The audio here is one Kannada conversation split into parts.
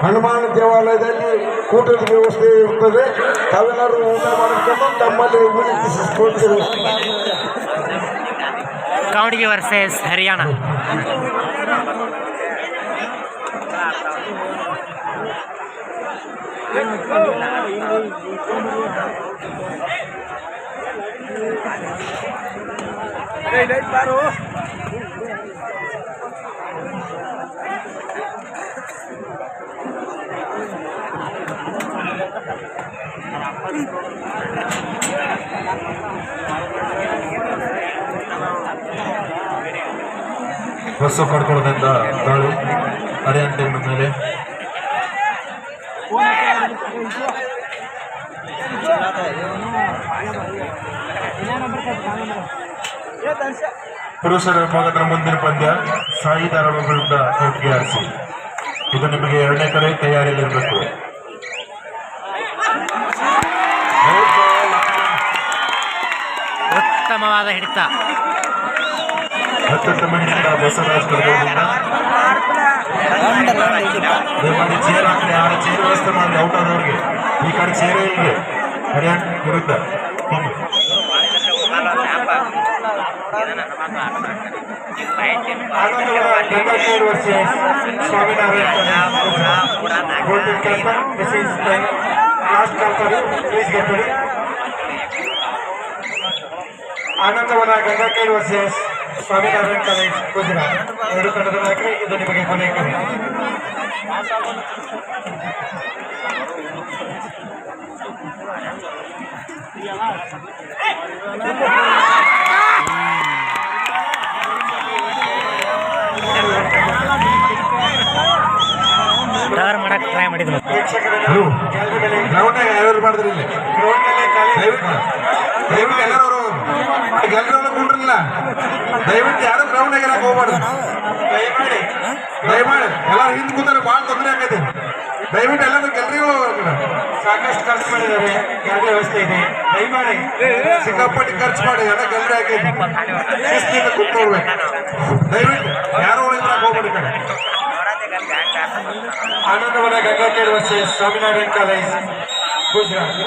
ಹನುಮಾನ ದೇವಾಲಯದಲ್ಲಿ ಊಟದ ವ್ಯವಸ್ಥೆ ಇರುತ್ತದೆ. ತಾವೆಲ್ಲರೂ ಊಟ ಮಾಡಿಕೊಂಡು ತಮ್ಮಲ್ಲಿ ವಿನಂತಿಸಿಕೊಳ್ತೀವಿ. ಕವಡಿಗೆ ವರ್ಸಸ್ ಹರಿಯಾಣ. ಬಸ್ಸು ಪಡ್ಕೊಳ್ಳೋದ್ರಿಂದ ದಾಳಿ ಹರಿಯಾಣ ಟೀಮ್ ಮೇಲೆ ಪುರುಷರ ವಿಭಾಗದ ಮುಂದಿನ ಪಂದ್ಯ ಸಾಯಿ ಧಾರವಾಡ ವಿರುದ್ಧ KRC. ಇದು ನಿಮಗೆ 2ನೇ ಕಡೆ ತಯಾರಿಯಲ್ಲಿರಬೇಕು. ಉತ್ತಮವಾದ ಹಿಡಿತ, ಅತ್ಯುತ್ತಮ ಹಿಡಿತ ಬಸವರಾಜ್ ಕಡಗೋಡಿಂದ. ದಯಮಾಡಿ ಚೇರ್ ಹಾಕಿ, ಆ ಚೇರ್ ವ್ಯವಸ್ಥೆ ಮಾಡಿ ಔಟ್ ಆದವ್ರಿಗೆ. ಈ ಕಡೆ ಚೇರೇ ಹೀಗೆ ಹರಿಯಾಣ ವಿರುದ್ಧ ಆನಂದವನ ಗಂಗಾಕೇಡ್ ವರ್ಸಸ್ ಸ್ವಾಮಿನಾರಾಯಣ ಕಾಲೇಜ್ ಗುಜರಾತ್. 2 ತಂಡದ ನಾಯಕರು. ಇದು ನಿಮಗೆ ಕೊನೆಯ ಕರೆ. ಮಾಡಕ್ಕೆ ಟ್ರೈ ಮಾಡಿದ್ರು. ಗ್ರೌಂಡ್ ಯಾರು ಮಾಡಿದ್ರಿ? ಇಲ್ಲಿ ದಯವಿಟ್ಟು ಎಲ್ಲರೂ ಗೆಲ್ಲರವ್ರು ಕುಂಡ್ರಲ್ಲ. ದಯವಿಟ್ಟು ಯಾರು ಗ್ರೌಂಡ್ ಆಗಕ್ಕೆ ಹೋಗ್ಬಾರ್ದು. ದಯಮಾಡಿ ಎಲ್ಲರೂ ಹಿಂದೆ ಕೂತಾರೆ. ಭಾಳ ತೊಂದರೆ ಆಗೈತೆ. ದಯವಿಟ್ಟು ಎಲ್ಲರೂ ಗೆಲ್ಲರಿಗೂ ಸಾಕಷ್ಟು ಖರ್ಚು ಮಾಡಿದ್ದಾರೆ. ಗೆಲ್ಲದ ವ್ಯವಸ್ಥೆ ಇದೆ. ದಯಮಾಡಿ ಸಿಕ್ಕಾಪಟ್ಟಿ ಖರ್ಚು ಮಾಡಿ ಎಲ್ಲ ಗೆಲ್ಲರೆ ಆಗೈತೆ. ಶಿಸ್ತಿಂದ ಕೂತ್ಕೊಳ್ಬೇಕು. ದಯವಿಟ್ಟು ಯಾರು ಒಳಗೆ ಹೋಗ್ಬೇಡಿ. ಕಡೆ Anandvan Gangakhed versus Swaminarayan college Gujarat.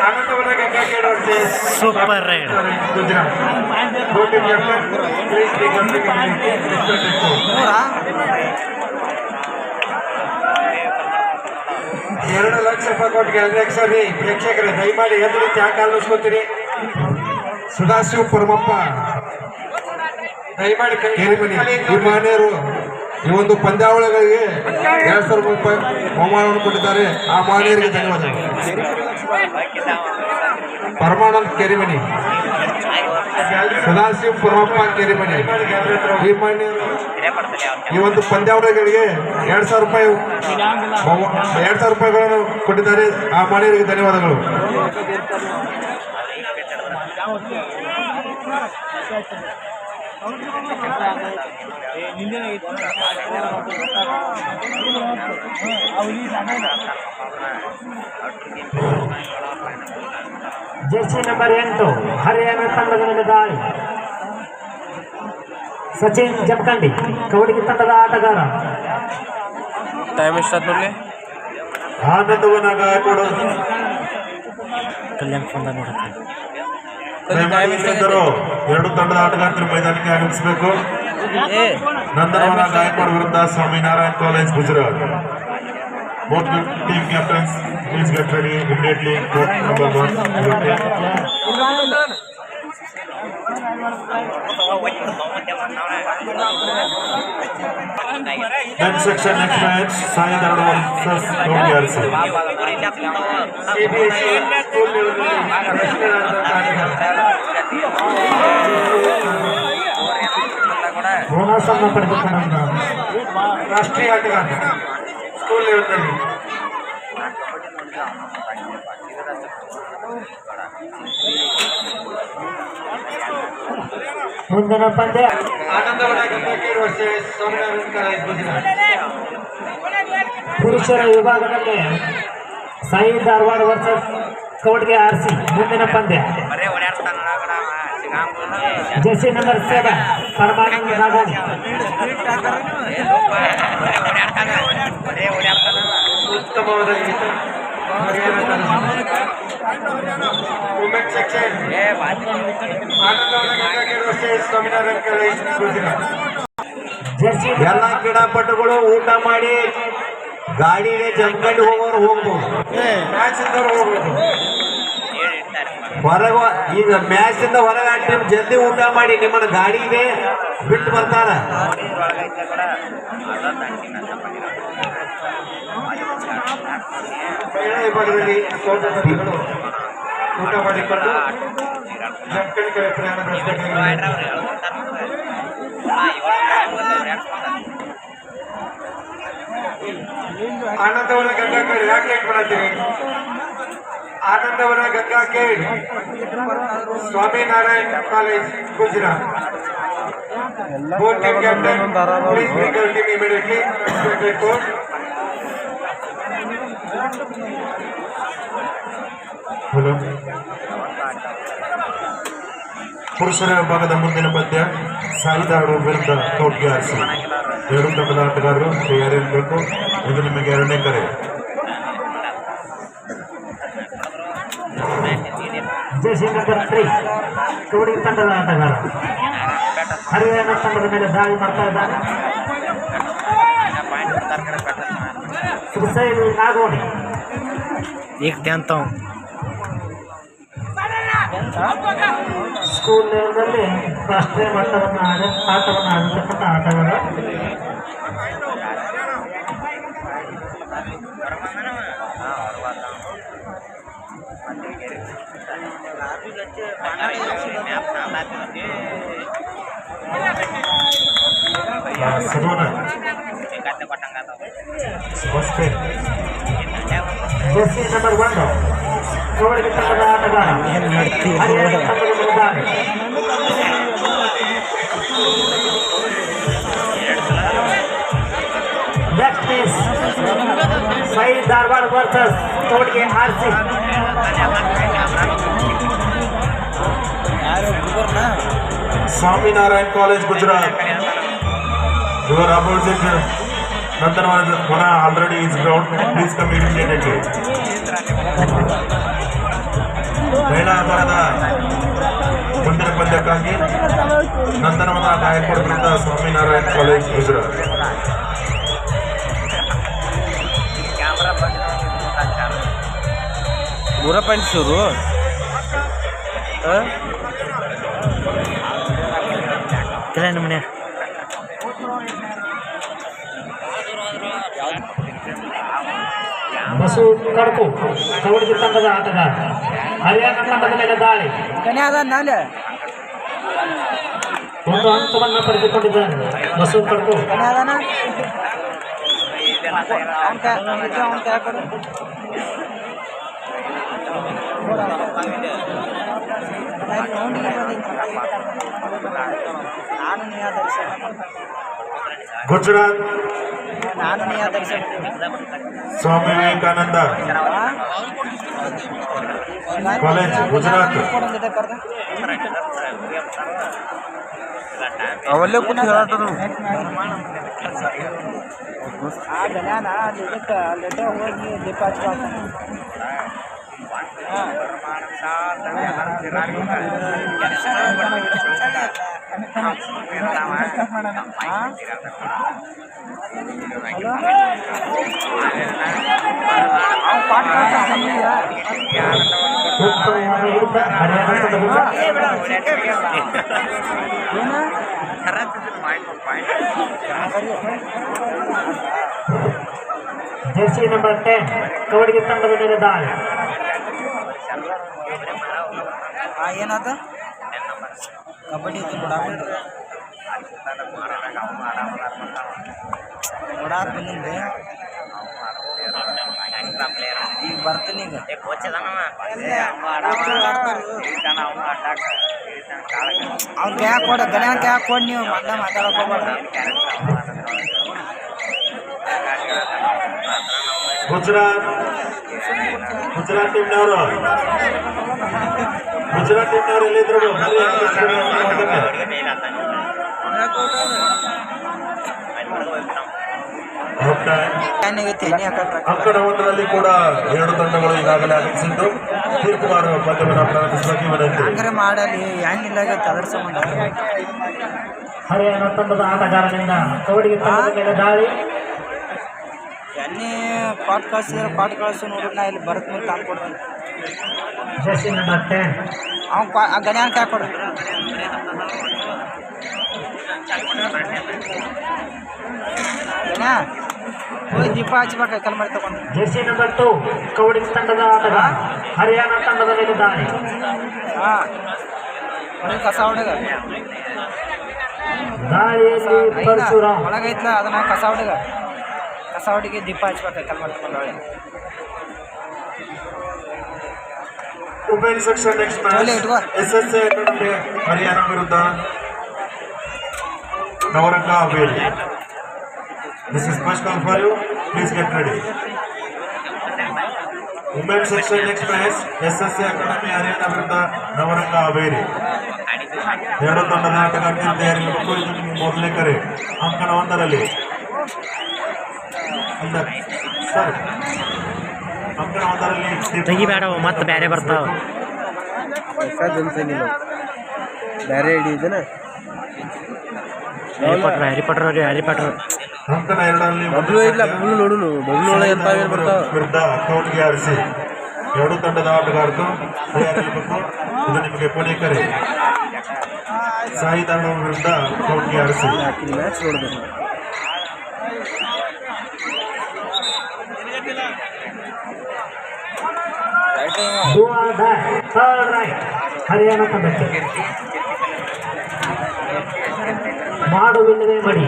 Anandvan Gangakhed versus super raid Gujarat. 2 lakh ರೂಪಾಯಿ ಕೊಟ್ಟು ಗೆಲ್ಲಬೇಕು ಸರ್. ಪ್ರೇಕ್ಷಕರೇ ದಯಮಾಡಿ ಎದ್ದು ಯಾಕೆ ಆಲೋಚಿಸ್ಕೊತೀರಿ? ಸದಾಶಿವ ಪರಮಪ್ಪ ದಯಮಾಡಿ ಅಭಿಮಾನಿಯರು ಈ ಒಂದು ಪಂದ್ಯಾವಳಿಗಳಿಗೆ 2,000 ರೂಪಾಯಿ ಬಹುಮಾನವನ್ನು ಕೊಟ್ಟಿದ್ದಾರೆ. ಆ ಮಾನ್ಯರಿಗೆ ಧನ್ಯವಾದಗಳು. ಪರಮಾನಂದ್ ಕೆರಿಮನಿ, ಸದಾಶಿವ ಪರಮಪ್ಪ ಕೆರಿಮನಿ ಈ ಮಾನ್ಯರು ಈ ಒಂದು ಪಂದ್ಯಾವಳಿಗಳಿಗೆ 2,000 ರೂಪಾಯಿಗಳನ್ನು ಕೊಟ್ಟಿದ್ದಾರೆ. ಆ ಮಾನ್ಯರಿಗೆ ಧನ್ಯವಾದಗಳು. ಜರ್ಸಿ ನಂಬರ್ 8 ಹರಿಯಾಣ ತಂಡದ ಮೇಲೆ ದಾಳಿ. ಸಚಿನ್ ಜಮಖಂಡಿ ಕವಡಿಗೆ ತಂಡದ ಆಟಗಾರ. ಟೈಮ್ ಎಷ್ಟಾದ್ಮೇಲೆ ಆನಂದವನ ಗಾಯಕೊಡು. ಕಲ್ಯಾಣ ಫೋನ್ ನೋಡುತ್ತೆ. 2 ತಂಡದ ಆಟಗಾರರು ಮೈದಾನಕ್ಕೆ ಆಗಮಿಸಬೇಕು. ನಂದನವನ ಗಾಯಕವಾಡ ವಿರುದ್ಧ Swaminarayan college Gujarat. Both team captains, please get ready immediately. Court number 1. Next section, next match, Sai Dharwad versus KRC. Bonus ಅನ್ನು ಪಡೆದುಕೊಂಡ ರಾಷ್ಟ್ರೀಯ ಆಟಗಾರ ಸ್ಕೂಲ್ ಲೆವೆಲ್ನಲ್ಲಿ. ಮುಂದಿನ ಪಂದ್ಯ ಆನಂದವನ ಗಂಗಾಕೇಡ್ ವರ್ಸಸ್ ಸ್ವಾಮಿನಾರಾಯಣ ಕಾಲೇಜ್ ಗುಜರಾತ್. ಪುರುಷರ ವಿಭಾಗದಲ್ಲಿ ಸಾಯಿ ಧಾರವಾಡ ವರ್ಸಸ್ ಕವಡ್ಗೆ ಆರ್ಸಿ ಮುಂದಿನ ಪಂದ್ಯ. Jersey number 7 Paramananda Nagoni. ಉತ್ತಮವಾದ ಗೀತ. Women section Anandvan Gangakeri Swaminarayan college Gujarat. Jersey ಎಲ್ಲ ಕ್ರೀಡಾಪಟುಗಳು ಊಟ ಮಾಡಿ ಗಾಡಿಗೆ ಜಂಕಂಡು ಹೋಗೋರು ಹೋಗ್ಬೋದು. ಮ್ಯಾಚ್ ಇಂದವ್ರು ಹೋಗ್ಬೋದು. ಹೊರಗ ಈಗ ಮ್ಯಾಚ್ ಇಂದ ಹೊರಗೆ ಟೀಮ್ ಜಲ್ದಿ ಊಟ ಮಾಡಿ ನಿಮ್ಮನ್ನ ಗಾಡಿಗೆ ಬಿಟ್ಟು ಬರ್ತಾರ. ಮಹಿಳಾ ವಿಭಾಗದಲ್ಲಿ ಸೋತ ತಂಡಗಳು ಊಟ ಮಾಡಿಕೊಂಡು ಜಂಕಣಿ ಕಡೆ ಪ್ರಯಾಣ ಬೆಳೆಸಬೇಕಾಗಿದೆ. ಆನಂದವನ ಗಂಗಾಕೇಡ್ ಯಾಕೆ ಲೇಟ್ ಮಾಡತ್ತೀರಿ? Anandvan Gangakhed Swaminarayan college Gujarat. Both team captain, please bring your team immediately. Expected court. Hello. ಪುರುಷರ ವಿಭಾಗದ ಮುಂದಿನ ಪಂದ್ಯ ಸಾಯಿ ಧಾರವಾಡ ವಿರುದ್ಧ ಕೌಟ್ಗೆ ಆರಿಸಿ. ಎರಡು ತಂಡದ ಆಟಗಾರರು ತಯಾರಿರಬೇಕು. ಇದು ನಿಮಗೆ ಎರಡನೇ ಕರೆ. ಜೆರ್ಸಿ ನಂಬರ್ 3 ಕವಡಿ ತಂಡದ ಆಟಗಾರ ಹರಿಯಾಣ ತಂಡದ ಮೇಲೆ ದಾಳಿ ಮಾಡ್ತಾ ಇದ್ದಾನೆ. ಸುಸೈಲ್ ನಾಗೋಣಿ. एक ध्यान ಸ್ಕೂಲ್ ಲೆವೆಲ್ನಲ್ಲಿ ರಾಷ್ಟ್ರೀಯ ಮಟ್ಟವನ್ನು ಆಟವನ್ನು ಆಡಿರ್ತಕ್ಕಂಥ ಆಟಗಾರ. ಸದೋನ ಜೆರ್ಸಿ ನಂಬರ್ 1 ಕವಡಿಗೆ ತಂಡದ ಆಟಗಾರ ಹರಿಯಾಣ ತಂಡದ ಮೇಲೆ ದಾಳಿ. Leg piece Sai Dharwad versus ಕವಡಿಗೆ RC. Swaminarayan college Gujarat. Your opposite Nandana already is ground. Please come immediately. ಮಹಿಳಾ ವಿಭಾಗದ ಮುಂದಿನ ಪಂದ್ಯಕ್ಕಾಗಿ ನಂದನವನ ಗಾಯಕವಾಡ ವಿರುದ್ಧ ಸ್ವಾಮಿನಾರಾಯಣ ಕಾಲೇಜ್ ಗುಜರಾತ್. पूरा पॉइंट शुरू क्या नमूने ಬಸು ಕಡಕು ಕವಡಿಗೆ ತಂಡದ ಆಟಗಾರ ಹರಿಯಾಣ ತಂಡದ ಮೇಲೆ ದಾಳಿ. ಒಂದು ಹಂತವನ್ನು ಪಡೆದುಕೊಂಡಿದ್ದಾನೆ ಬಸು ಕಡಕು. ಗುಜರಾತ್ ಸ್ವಾಮಿ ವಿವೇಕಾನಂದ ಕಾಲೇಜ್ ಗುಜರಾತ್. ಅವಲ್ಲೇ ಕೂತು ಹೇಳಾಟರು ಜೆರ್ಸಿ ನಂಬರ್ 10 ಕವಡಿಗೆ ತಂಡದ ಮೇಲೆ ದಾಳಿ. ಏನಾದ ಕಬಡ್ಡಿ ಈಗ ಬರ್ತೀನಿ ಅವ್ನಿಗೆ ಯಾಕೆ ಕೊಡ ಗಣ್ಯಾಕ ಯಾಕೆ ಕೊಡಿ ನೀವು ಮೊದಲ ಮಾತಾಡೋಕೆ ಹೋಗ್ಬೇಡ. ಗುಜರಾತ್ ಟೀಮ್ನವರು ಎಲ್ಲಿದ್ರು ಅಂಕಣ ಒಂದರಲ್ಲಿ ಕೂಡ 2 ತಂಡಗಳು ಈಗಾಗಲೇ ಆಗಮಿಸಿದ್ದು ತೀರ್ಪುಗಾರರು ಪಂದ್ಯವನ್ನು ಪ್ರಾರಂಭಿಸುವಾಗಿ ವಿನಂತಿ. ಹಂಗಾರೆ ಮಾಡಲಿ ಏನಿಲ್ಲ ಅದರ ಸಂಬಂಧ ಹರಿಯಾಣ ತಂಡದ ಆಟಗಾರರಿಂದ ಕಬಡ್ಡಿ ತಂಡದ ಮೇಲೆ ದಾಳಿ. ಎಣ್ಣೆ ಪಾಟ್ ಕಳಿಸು ನೋಡಿ ನಾ ಇಲ್ಲಿ ಬರತ್ ಮುಂದೆ ತಂದು ಕೊಡ್ತೀನಿ. ಜರ್ಸಿ ನಂಬರ್ 10 ಅವ್ನು ಗಣ್ಯಾನ್ ಹಾಕೊಡು. ಹೋಗಿ ದೀಪ ಹಚ್ಬೇಕು ಕಲ್ ಮಾಡಿ ತಗೊಂಡು. ಜರ್ಸಿ ನಂಬರ್ 2 ಕಬಡ್ಡಿ ತಂಡದ ಆಟಗಾರ ಹರಿಯಾಣ ತಂಡದ ಮೇಲೆ ದಾಳಿ. ಹಾಂ ಕಸ ಹುಡುಗ ದಾಳಿಯಲ್ಲಿ ಪರಶುರಾಮ್ ಒಳಗೈತ್ಲ ಅದನ್ನ ಕಸ ಹುಡುಗಿ ದೀಪ ಹಚ್ಬೇಕು ಕಲ್ ಮಾಡಿ ತಗೊಂಡು. Women section next match SSA academy Haryana ವಿರುದ್ಧ Navrang Haveli. This is first call for you. Please get ready. Women section next match SSA Academy Haryana ವಿರುದ್ಧ ನವರಂಗ ಹವೇಲಿ. 2 ತಂಡದ ಆಟಗಾರರು ತಯಾರಿಸಬೇಕು. ಇದು ನಿಮ್ಮ ಮೊದಲನೇ ಕರೆ. ಅಂಕಣ 1ರಲ್ಲಿ ಸರ್ ಅಂಕಣ 1ರಲ್ಲಿ ತೆಗಿಬೇಡ ಮತ್ತೆ ಬೇರೆ ಬರ್ತಾವ ಬೇರೆ ಹಿಡಿದನ ಹ್ಯಾರಿಪಟ್ರ ಅಂಕಣ 2ರಲ್ಲಿ ವಿರುದ್ಧ ಅಕೌಂಟ್ಗೆ ಆರಿಸಿ. 2 ತಂಡದ ಆಟಗಾರರು ತಯಾರಿಸಬೇಕು. ಇದು ನಿಮಗೆ ಕೊನೆ ಕರೆ. ಸಾಯಿ ತಂಡ ವಿರುದ್ಧ ಅಕೌಂಟ್ಗೆ ಆರಿಸಿ. ಮ್ಯಾಚ್ ನೋಡಬೇಕು. ಹರಿಯಾಣ ತಂಡಕ್ಕೆ ಮಾಡುವಿಲ್ಲವೇ ಮಡಿ.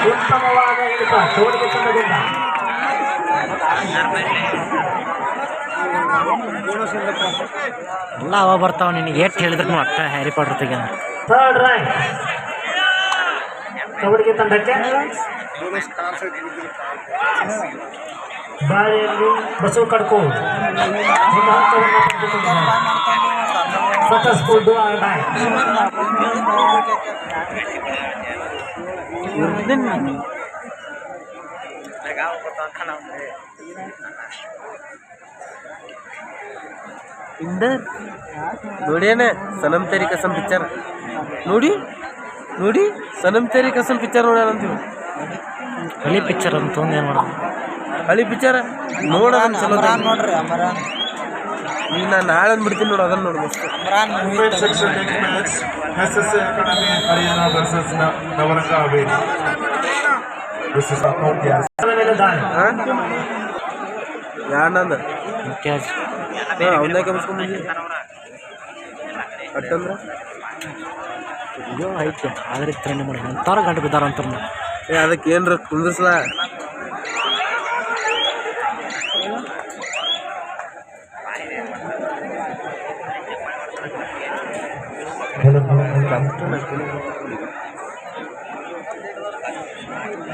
ಉತ್ತಮವಾದ ಹಿಡಿತ ಕಬಡ್ಡಿ ತಂಡದಿಂದ. ಎಲ್ಲ ಅವ ಬರ್ತಾವ ನಿನಗೆ ಎಷ್ಟು ಹೇಳಿದ್ರು ಅಟ್ಟ ಹ್ಯಾರಿಪಟ್ರ್ ತೆಗೆ. ಥರ್ಡ್ ರೈಟ್ ಕಬಡ್ಡಿ ತಂಡಕ್ಕೆ. ಬಾಳೆಯಲ್ಲಿ ಬಸವ ಕಡ್ಕೋ ಸಕ್ಸಸ್ಫುಲ್ ಡೂ ಆರ್ ಡೈ. ನೋಡಿಯೇನೆ ಸನಮ್ ತೇರಿ ಕಸಮ್ ಪಿಕ್ಚರ್ ನೋಡಿ ಸನಮ್ ತೇರಿ ಕಸಮ್ ಪಿಕ್ಚರ್ ನೋಡ್ಯಾನಂತೀವಿ. ಹಳಿ ಪಿಕ್ಚರ್ ಅಂತ ಏನು ಮಾಡೋದು ಹಳಿ ಪಿಕ್ಚರ್ ನೋಡೋಣ ಚಲೋ ನೋಡ್ರಿ ಅಮರಾನ್. ಈಗ ನಾನು ನಾಳೆ ಬಿಡ್ತೀನಿ ನೋಡು ಅದನ್ನು ನೋಡು ಮಸ್ತ್. Women section next match SSA Academy Haryana versus Navrang Haveli. This is account gas. ಯಾನಂದ ಕ್ಯಾಶ್ ಅವನ್ನ ಕಮಿಸ್ಕೊಂಡ್ಬಂದಿ ಅಟ್ಟಂದ್ರೆ ಅಯ್ಯೋ ಐತೆ ಆದ್ರೆ ಇತ್ತೇನೆ ಮಾಡಿ ಅಂತಾರ ಗಂಟು ಬಿದ್ದಾರ ಅಂತಾರ. ಅದಕ್ಕೆ ಏನ್ರ ಕುಂದಿಸ್ಲ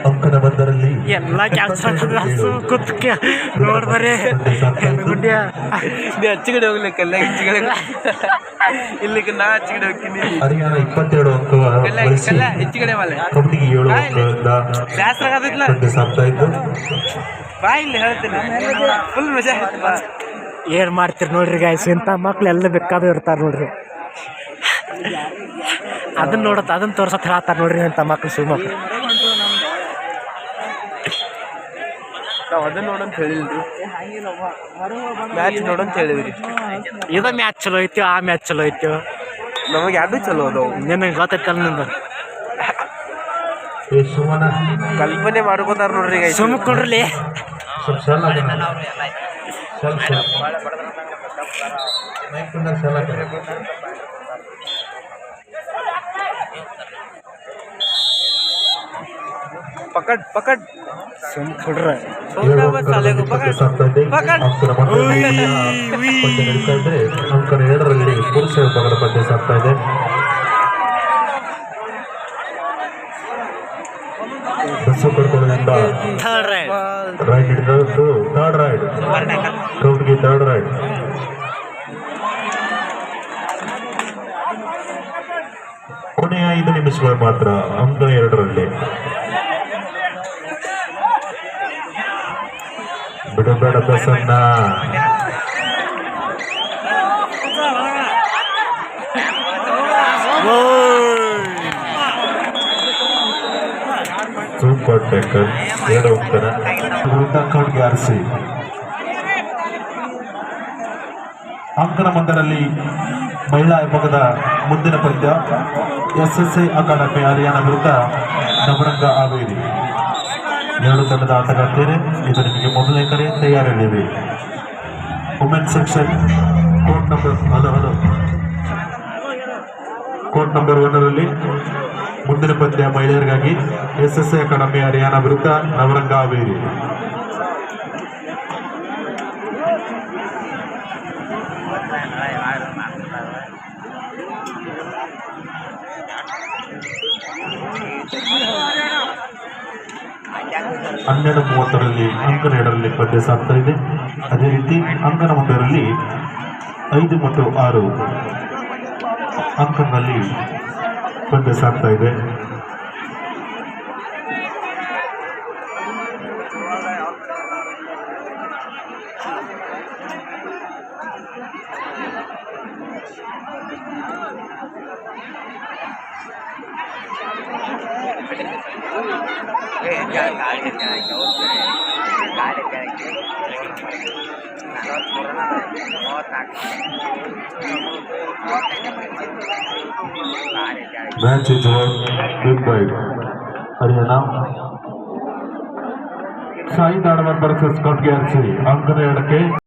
ಅಂಕಣ 1ರಲ್ಲಿ ಎಲ್ಲ ಕೆಲಸ ಕುತ್ಕ ನೋಡ್ಬರೇ ಗುಡ್ಡ ಹಚ್ಚಿಗಡೆ ಹೋಗ್ಲಿಕ್ಕೆ ಎಲ್ಲ ಹೆಚ್ಚಿಗಡೆ ಇಲ್ಲಿಗೆ ನಾ ಹಚ್ಚಿಗಡೆ ಹೋಗ್ತೀನಿ. ಹರಿಯಾಣ 22 ಅಂಕ ಹೆಚ್ಚಿಗಡೆ ಮೇಲೆ ಕಬಡ್ಡಿಗೆ 7 ಅಂಕದಿಂದ ಶಾಸ್ತ್ರ ಆಗದಿಲ್ಲ ಸಾಕ್ತಾ ಇದ್ದು. ಬಾ ಇಲ್ಲಿ ಹೇಳ್ತೀನಿ ಫುಲ್ ಮಜಾ. ಏನು ಮಾಡ್ತೀರಿ ನೋಡ್ರಿ ಗಾಯ್ಸ್, ಇಂಥ ಮಕ್ಳು ಎಲ್ಲ ಬೇಕಾದ್ರೂ ಇರ್ತಾರೆ ನೋಡ್ರಿ. ಅದನ್ನ ಅದನ್ನ ತೋರ್ಸತ್ ಹೇಳ್ತಾರೆ ನೋಡ್ರಿ ಅಂತ ಮಕ್ಳು ಶಿವಮಕ್ಳು. ನಾವು ಅದನ್ನ ನೋಡಂತ ಹೇಳಿಲ್ರಿ, ಮ್ಯಾಚ್ ನೋಡಂತ ಹೇಳಿದ್ರಿ. ಇದು ಮ್ಯಾಚ್ ಚಲೋ ಐತಿ, ಆ ಮ್ಯಾಚ್ ಚಲೋ ಐತಿ. ನಮಗೆ ಎರಡು ಚಲೋ ಅದಾವು. ನಿನಗೆ ಗೊತ್ತೈತಲ್ಲ ನಿಂದು ಕಲ್ಪನೆ ಮಾಡ್ಕೋತಾರ ನೋಡ್ರಿ ಸುಮ್ಮಕ್ಕೊಡ್ರಿ. पकड़ पकड़ सुन खुड़ रहा है साले को पकड़ पकड़ अंकन 2ರಲ್ಲಿ ಪುರುಷ ವಿಭಾಗದ ಪಂದ್ಯ ಸಾಗ್ತಾ ಇದೆ. ಬಸ್ಸು ಕಡ್ಕೊಳ್ಳೋದ್ರಿಂದ ರೈಡ್ ಹಿಡಿದದ್ದು ಥರ್ಡ್ ರೈಡ್ ಕೌಂಟ್ಗೆ ಥರ್ಡ್ ರೈಡ್. ಕೊನೆಯ 5 ನಿಮಿಷಗಳು ಮಾತ್ರ ಅಂಕ 2ರಲ್ಲಿ. ಬಿಡಬೇಡ ಪ್ರಸನ್ನ. ಸೂಪರ್ ಟೇಕರ್ 2 ಉತ್ತರ ವಿರುದ್ಧ ಕೌಂಟ್ಗೆ ಆರಿಸಿ. ಅಂಕನ 1ರಲ್ಲಿ ಮಹಿಳಾ ವಿಭಾಗದ ಮುಂದಿನ ಪಂದ್ಯ SSA ಅಕಾಡೆಮಿ ಹರಿಯಾಣ ವಿರುದ್ಧ ನವರಂಗ ಹಾವೇರಿ. 2 ತಂಡದ ಆಟಗಾರ್ತಿಯರೇ, ಇದು ನಿಮಗೆ ಮೊದಲನೇ ಕರೆ. ತಯಾರಿದ್ದೀವಿ. ವುಮೆನ್ ಸೆಕ್ಷನ್ ಕೋರ್ಟ್ ನಂಬರ್ 1ರಲ್ಲಿ ಮುಂದಿನ ಪಂದ್ಯ ಮಹಿಳೆಯರಿಗಾಗಿ SSA ಅಕಾಡೆಮಿ ಹರಿಯಾಣ ವಿರುದ್ಧ ನವರಂಗ ಹಾವೇರಿ. ಹನ್ನೆರಡು 30ರಲ್ಲಿ ಅಂಕನ 2ರಲ್ಲಿ ಪಂದ್ಯ ಸಾಗ್ತಾ ಇದೆ. ಅದೇ ರೀತಿ ಅಂಕನ 1ರಲ್ಲಿ 5 ಮತ್ತು 6 ಅಂಕನಲ್ಲಿ ಪಂದ್ಯ ಸಾಗ್ತಾ ಇದೆ. Match is over. Big fight. Haryana. Sai Dadavar versus Kotgyarchi. ಅಂಕನ 2ಕ್ಕೆ